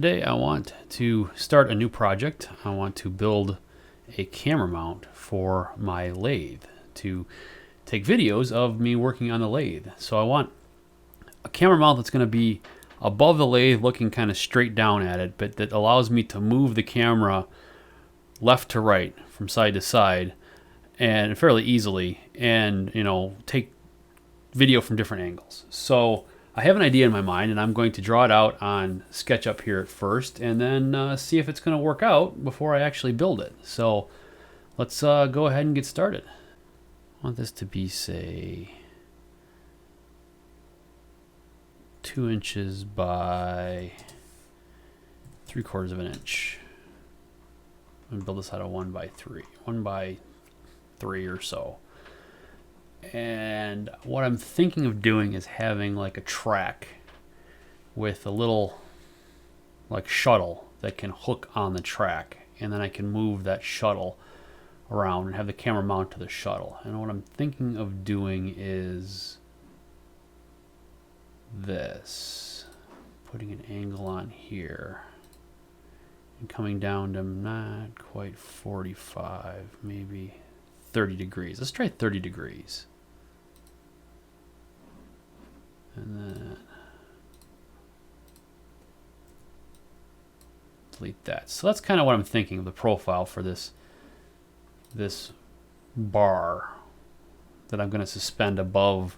Today I want to start a new project. I want to build a camera mount for my lathe to take videos of me working on the lathe. So I want a camera mount that's going to be above the lathe looking kind of straight down at it, but that allows me to move the camera left to right from side to side and fairly easily, and take video from different angles. So I have an idea in my mind, and I'm going to draw it out on SketchUp here at first, and then see if it's going to work out before I actually build it. So let's go ahead and get started. I want this to be, say, 2 inches by 3/4 of an inch. I'm gonna build this out of 1 by 3, 1 by 3 or so. And what I'm thinking of doing is having like a track with a little like shuttle that can hook on the track, and then I can move that shuttle around and have the camera mount to the shuttle. And what I'm thinking of doing is this, putting an angle on here and coming down to not quite 45, maybe 30 degrees. Let's try 30 degrees. And then delete that. So that's kind of what I'm thinking of the profile for this bar that I'm going to suspend above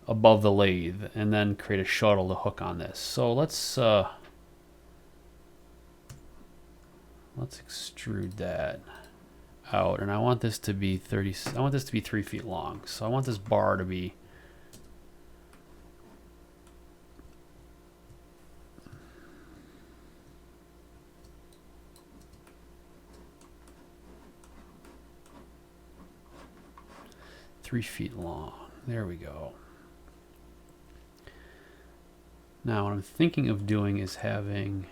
the lathe, and then create a shuttle to hook on this. So let's extrude that out, and I want this to be 3 feet long. So I want this bar to be 3 feet long. There we go. Now what I'm thinking of doing is having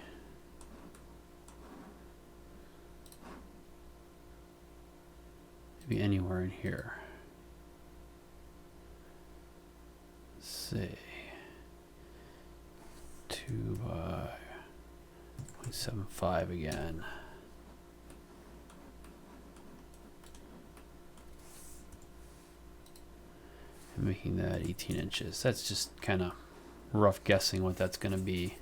maybe anywhere in here, say 2 by 0.75 again. And making that 18 inches. That's just kind of rough guessing what that's going to be.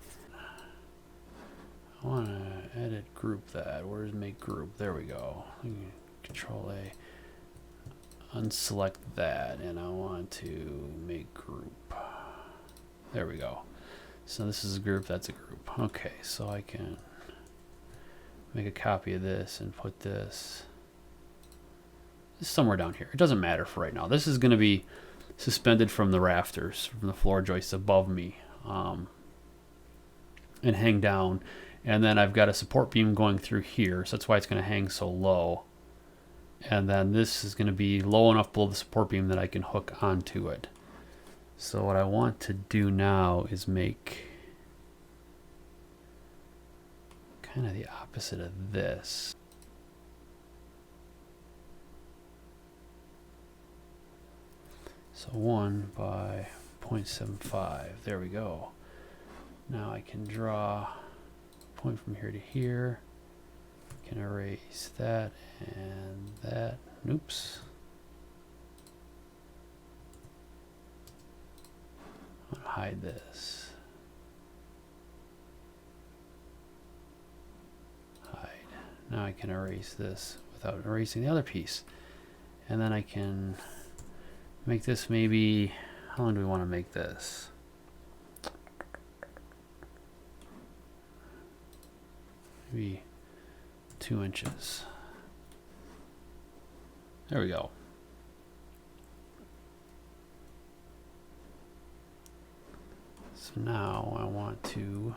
I want to edit group that. Where's make group? There we go. Control A. Unselect that, and I want to make group. There we go. So this is a group, that's a group. Okay, so I can make a copy of this and put this somewhere down here. It doesn't matter for right now. This is going to be suspended from the rafters, from the floor joists above me, and hang down. And then I've got a support beam going through here, so that's why it's going to hang so low. And then this is going to be low enough below the support beam that I can hook onto it. So what I want to do now is make kind of the opposite of this. So 1 by 0.75. There we go. Now I can draw a point from here to here. I can erase that and that. Oops. I'm gonna hide this. Hide. Now I can erase this without erasing the other piece. And then I can make this maybe, how long do we want to make this? Maybe 2 inches. There we go. So now I want to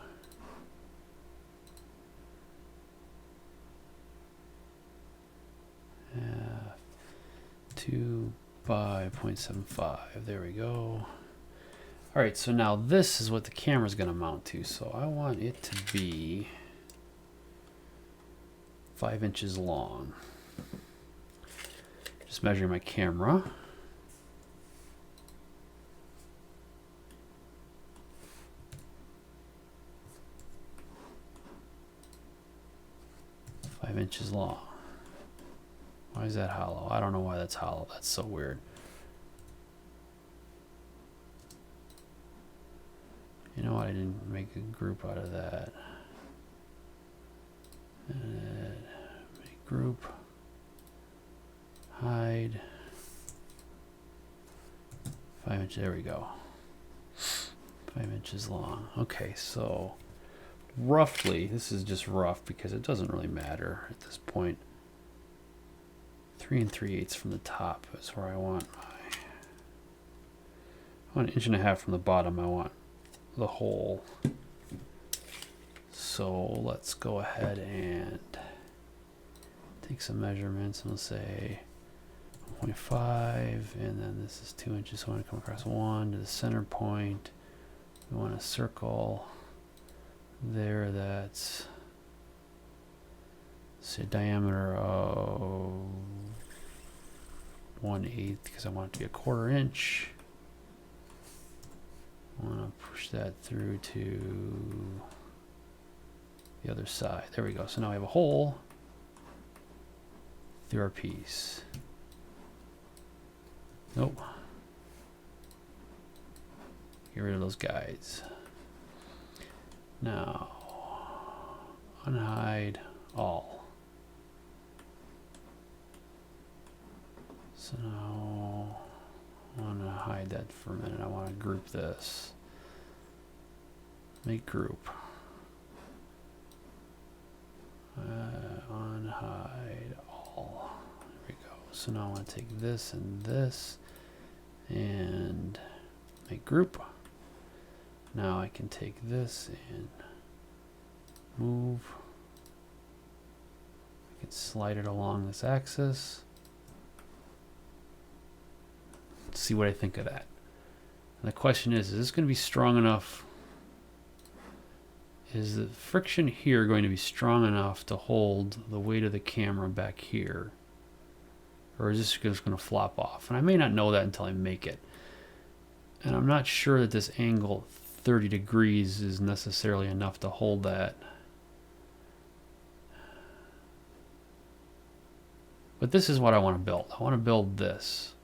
have 2 by 0.75. There we go. All right, so now this is what the camera's going to mount to. So I want it to be 5 inches long. Just measuring my camera. 5 inches long. Why is that hollow? I don't know why that's hollow. That's so weird. You know what? I didn't make a group out of that. Make group. Hide. 5 inches. There we go. 5 inches long. Okay, so roughly, this is just rough because it doesn't really matter at this point. 3 3/8 from the top is where I want my. I want 1.5 inches from the bottom. I want the hole. So let's go ahead and take some measurements, and we'll say 1.5, and then this is 2 inches. So I want to come across 1 to the center point. We want a circle there that's, say, diameter of 1/8 because I want it to be 1/4 inch. I want to push that through to the other side. There we go. So now we have a hole through our piece. Nope. Get rid of those guides. Now, unhide all. So now I want to hide that for a minute. I want to group this. Make group. Unhide all. There we go. So now I want to take this and make group. Now I can take this and move. I can slide it along this axis. Let's see what I think of that. And the question is this going to be strong enough? Is the friction here going to be strong enough to hold the weight of the camera back here? Or is this just going to flop off? And I may not know that until I make it. And I'm not sure that this angle 30 degrees is necessarily enough to hold that. But this is what I want to build. I want to build this.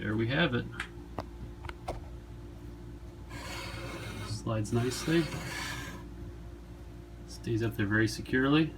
there we have it. Slides nicely. Stays up there very securely.